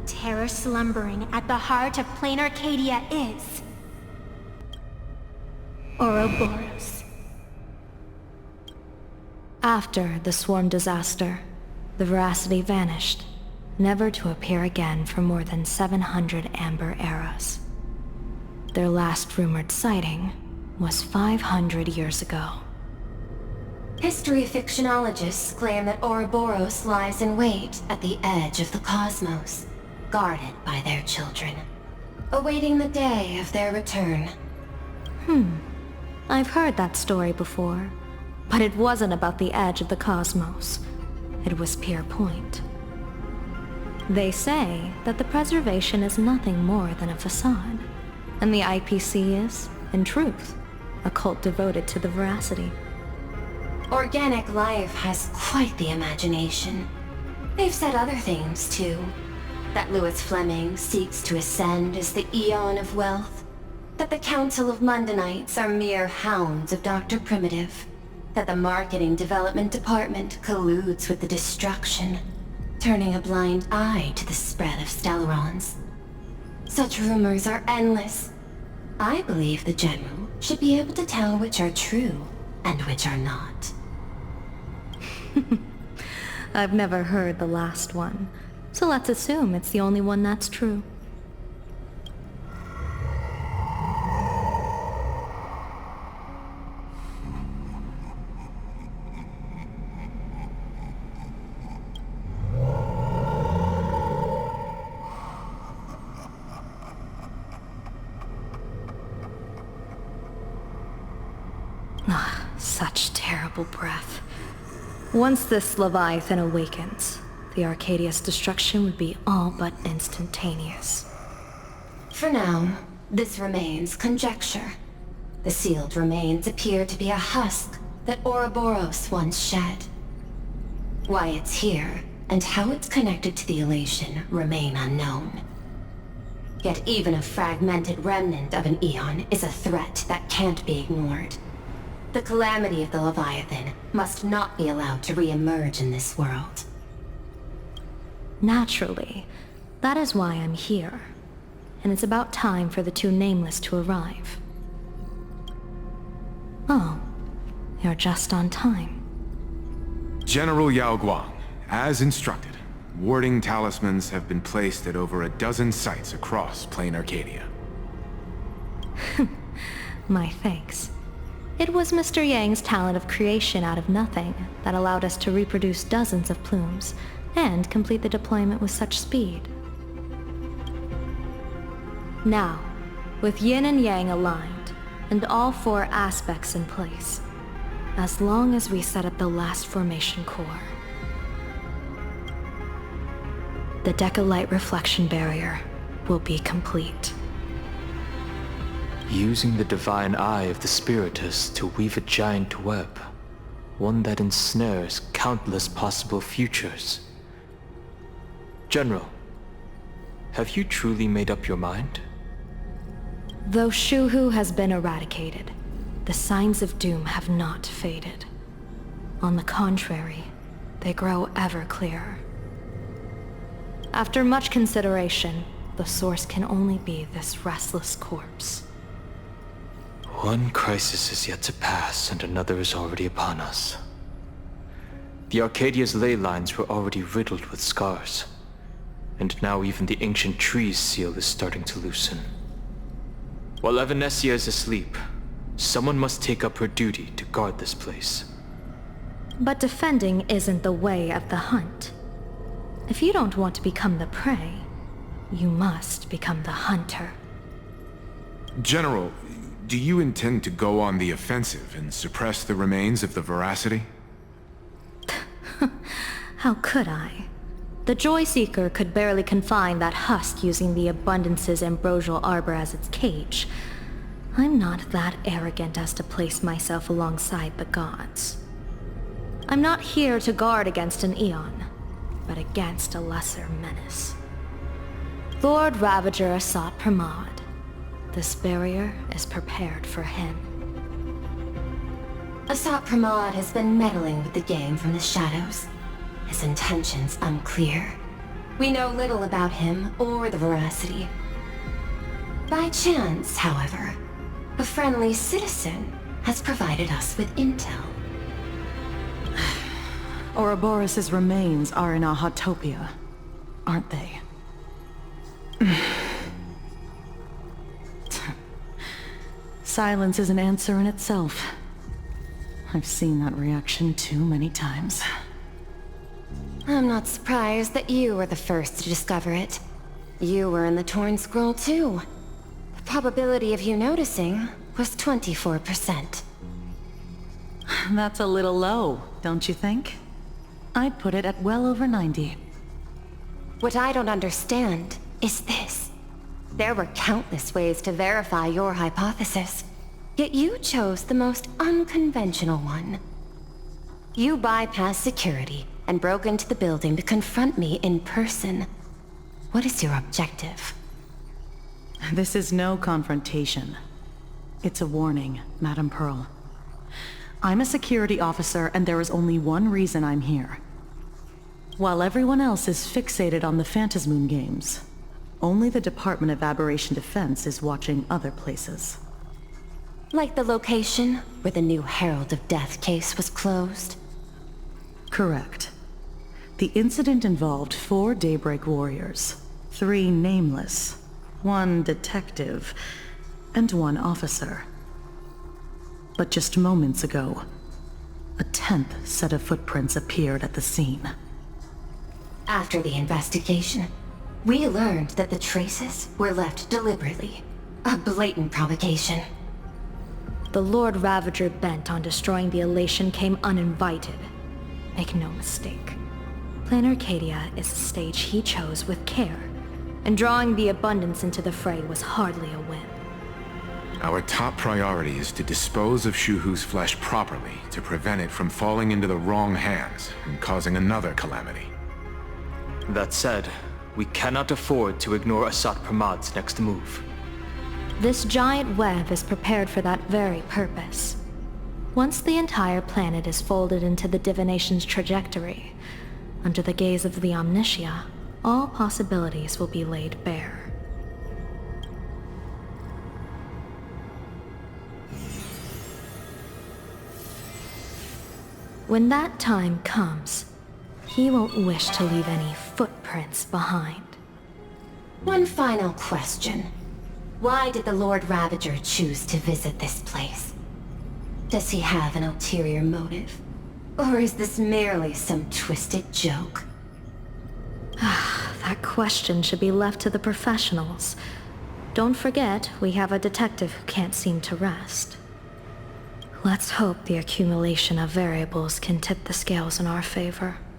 terror slumbering at the heart of Planarcadia is... Oroboros. After the swarm disaster, the Voracity vanished, never to appear again for more than 700 Amber Eras. Their last rumored sighting was 500 years ago. History fictionologists claim that Oroboros lies in wait at the edge of the cosmos, guarded by their children, awaiting the day of their return. I've heard that story before, but it wasn't about the edge of the cosmos. It was Pier Point. They say that the preservation is nothing more than a facade, and the IPC is, in truth, a cult devoted to the Voracity. Organic life has quite the imagination. They've said other things, too. That Louis Fleming seeks to ascend as the Aeon of wealth. That the Council of Mundanites are mere hounds of Dr. Primitive. That the Marketing Development Department colludes with the destruction, turning a blind eye to the spread of Stellarons. Such rumors are endless. I believe the General should be able to tell which are true and which are not. I've never heard the last one, so let's assume it's the only one that's true. Such terrible breath. Once this Leviathan awakens, the Arcadia's destruction would be all but instantaneous. For now, this remains conjecture. The sealed remains appear to be a husk that Oroboros once shed. Why it's here, and how it's connected to the elation, remain unknown. Yet even a fragmented remnant of an Aeon is a threat that can't be ignored. The calamity of the Leviathan must not be allowed to re-emerge in this world. Naturally. That is why I'm here. And it's about time for the two Nameless to arrive. Oh, you're just on time. General Yao Guang, as instructed, warding talismans have been placed at over a dozen sites across Planarcadia. My thanks. It was Mr. Yang's talent of creation out of nothing that allowed us to reproduce dozens of plumes and complete the deployment with such speed. Now, with Yin and Yang aligned, and all four aspects in place, as long as we set up the last formation core, the Decalight reflection barrier will be complete. Using the divine eye of the Spiritus to weave a giant web, one that ensnares countless possible futures. General, have you truly made up your mind? Though Shuhu has been eradicated, the signs of doom have not faded. On the contrary, they grow ever clearer. After much consideration, the source can only be this restless corpse. One crisis is yet to pass, and another is already upon us. The Arcadia's ley lines were already riddled with scars, and now even the ancient tree's seal is starting to loosen. While Evanesia is asleep, someone must take up her duty to guard this place. But defending isn't the way of the hunt. If you don't want to become the prey, you must become the hunter. General, do you intend to go on the offensive and suppress the remains of the Voracity? How could I? The Joyseeker could barely confine that husk using the Abundance's ambrosial arbor as its cage. I'm not that arrogant as to place myself alongside the gods. I'm not here to guard against an Aeon, but against a lesser menace. Lord Ravager Asat Pramad. This barrier is prepared for him. Asat Pramad has been meddling with the game from the shadows. His intentions unclear. We know little about him or the Voracity. By chance, however, a friendly citizen has provided us with intel. Oroboros' remains are in Ahatopia, aren't they? Silence is an answer in itself. I've seen that reaction too many times. I'm not surprised that you were the first to discover it. You were in the Torn Scroll too. The probability of you noticing was 24%. That's a little low, don't you think? I'd put it at well over 90. What I don't understand is this. There were countless ways to verify your hypothesis, yet you chose the most unconventional one. You bypassed security and broke into the building to confront me in person. What is your objective? This is no confrontation. It's a warning, Madam Pearl. I'm a security officer, and there is only one reason I'm here. While everyone else is fixated on the Phantasmoon games, only the Department of Aberration Defense is watching other places. Like the location where the new Herald of Death case was closed? Correct. The incident involved 4 Daybreak warriors, 3 nameless, 1 detective, and 1 officer. But just moments ago, a 10th set of footprints appeared at the scene. After the investigation, we learned that the traces were left deliberately. A blatant provocation. The Lord Ravager bent on destroying the Elation came uninvited. Make no mistake. Planarcadia is a stage he chose with care, and drawing the Abundance into the fray was hardly a win. Our top priority is to dispose of Shuhu's flesh properly to prevent it from falling into the wrong hands and causing another calamity. That said, we cannot afford to ignore Asat Pramad's next move. This giant web is prepared for that very purpose. Once the entire planet is folded into the divination's trajectory, under the gaze of the Omnitia, all possibilities will be laid bare. When that time comes, he won't wish to leave any footprints behind. One final question. Why did the Lord Ravager choose to visit this place? Does he have an ulterior motive? Or is this merely some twisted joke? That question should be left to the professionals. Don't forget, we have a detective who can't seem to rest. Let's hope the accumulation of variables can tip the scales in our favor.